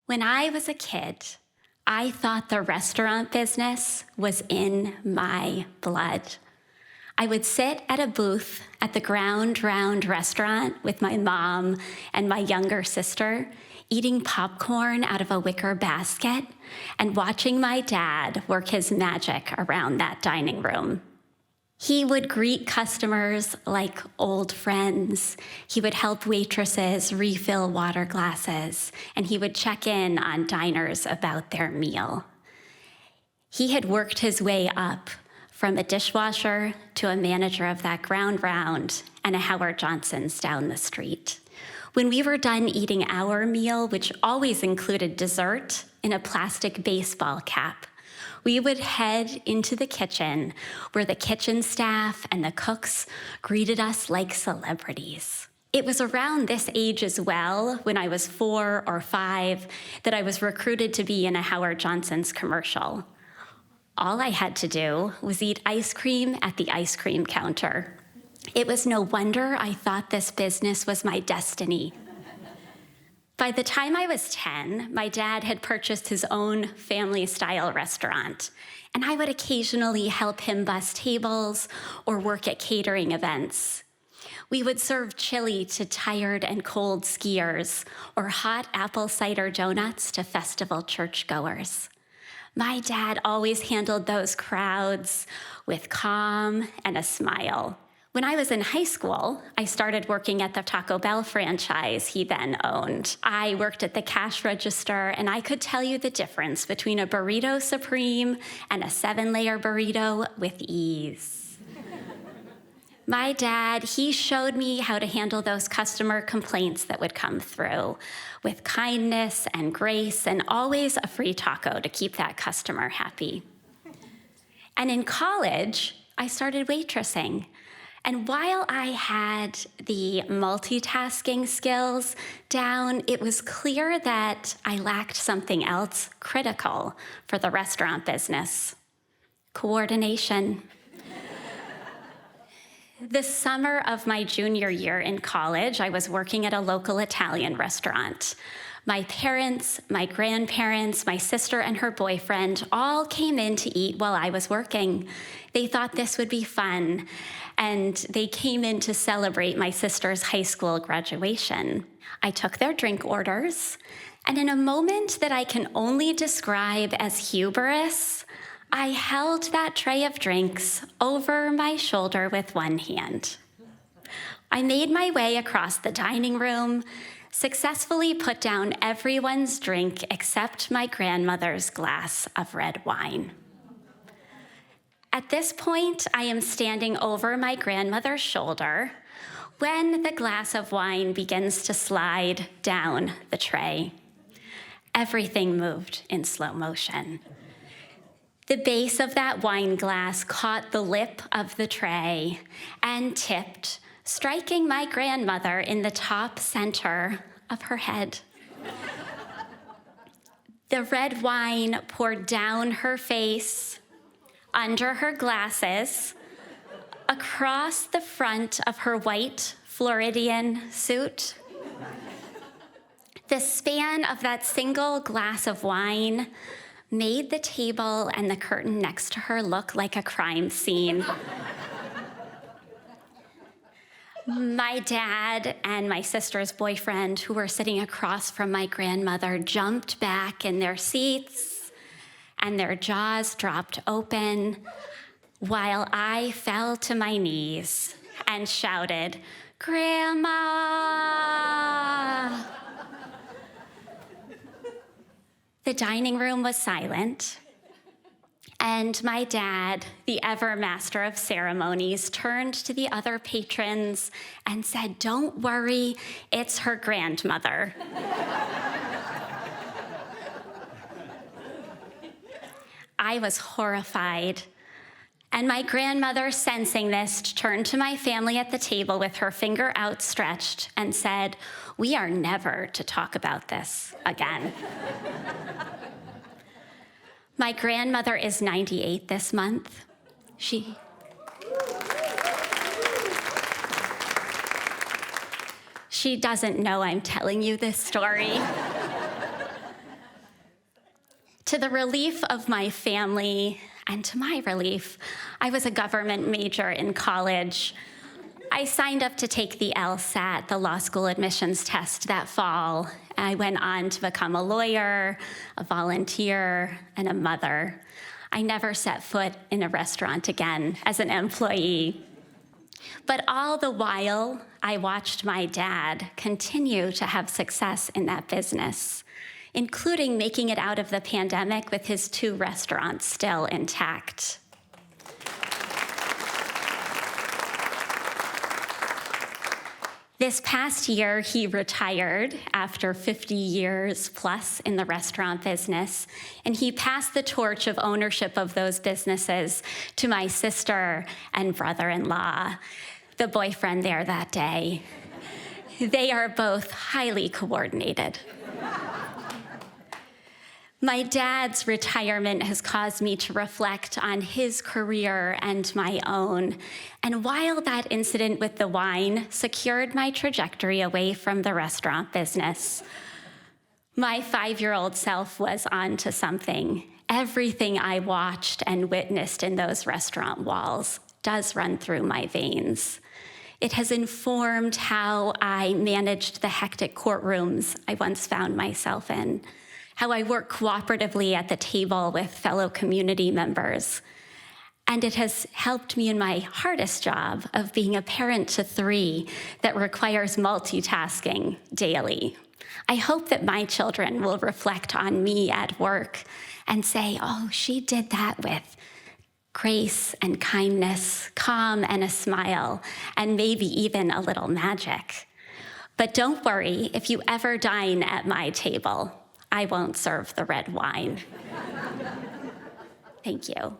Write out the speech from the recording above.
When I was a kid, I thought the restaurant business was in my blood. I would sit at a booth at the Ground Round restaurant with my mom and my younger sister, eating popcorn out of a wicker basket and watching my dad work his magic around that dining room. He would greet customers like old friends. He would help waitresses refill water glasses, and he would check in on diners about their meal. He had worked his way up from a dishwasher to a manager of that Ground Round and a Howard Johnson's down the street. When we were done eating our meal, which always included dessert in a plastic baseball cap, we would head into the kitchen where the kitchen staff and the cooks greeted us like celebrities. It was around this age as well, when I was 4 or 5, that I was recruited to be in a Howard Johnson's commercial. All I had to do was eat ice cream at the ice cream counter. It was no wonder I thought this business was my destiny. By the time I was 10, my dad had purchased his own family-style restaurant, and I would occasionally help him bus tables or work at catering events. We would serve chili to tired and cold skiers or hot apple cider donuts to festival churchgoers. My dad always handled those crowds with calm and a smile. When I was in high school, I started working at the Taco Bell franchise he then owned. I worked at the cash register, and I could tell you the difference between a burrito supreme and a 7-layer burrito with ease. My dad, he showed me how to handle those customer complaints that would come through with kindness and grace, and always a free taco to keep that customer happy. And in college, I started waitressing. And while I had the multitasking skills down, it was clear that I lacked something else critical for the restaurant business: coordination. The summer of my junior year in college, I was working at a local Italian restaurant. My parents, my grandparents, my sister and her boyfriend all came in to eat while I was working. They thought this would be fun, and they came in to celebrate my sister's high school graduation. I took their drink orders, and in a moment that I can only describe as hubris, I held that tray of drinks over my shoulder with one hand. I made my way across the dining room, successfully put down everyone's drink except my grandmother's glass of red wine. At this point, I am standing over my grandmother's shoulder when the glass of wine begins to slide down the tray. Everything moved in slow motion. The base of that wine glass caught the lip of the tray and tipped, striking my grandmother in the top center of her head. The red wine poured down her face, under her glasses, across the front of her white Floridian suit. The span of that single glass of wine made the table and the curtain next to her look like a crime scene. My dad and my sister's boyfriend, who were sitting across from my grandmother, jumped back in their seats, and their jaws dropped open, while I fell to my knees and shouted, "Grandma!" The dining room was silent, and my dad, the ever master of ceremonies, turned to the other patrons and said, "Don't worry, it's her grandmother." I was horrified, and my grandmother, sensing this, turned to my family at the table with her finger outstretched and said, "We are never to talk about this again." My grandmother is 98 this month. She doesn't know I'm telling you this story. To the relief of my family and to my relief, I was a government major in college. I signed up to take the LSAT, the law school admissions test, that fall. I went on to become a lawyer, a volunteer, and a mother. I never set foot in a restaurant again as an employee. But all the while, I watched my dad continue to have success in that business, including making it out of the pandemic with his 2 restaurants still intact. This past year, he retired after 50 years plus in the restaurant business, and he passed the torch of ownership of those businesses to my sister and brother-in-law, the boyfriend there that day. They are both highly coordinated. My dad's retirement has caused me to reflect on his career and my own. And while that incident with the wine secured my trajectory away from the restaurant business, my 5-year-old self was onto something. Everything I watched and witnessed in those restaurant walls does run through my veins. It has informed how I managed the hectic courtrooms I once found myself in, how I work cooperatively at the table with fellow community members. And it has helped me in my hardest job of being a parent to 3 that requires multitasking daily. I hope that my children will reflect on me at work and say, oh, she did that with grace and kindness, calm and a smile, and maybe even a little magic. But don't worry, if you ever dine at my table, I won't serve the red wine. Thank you.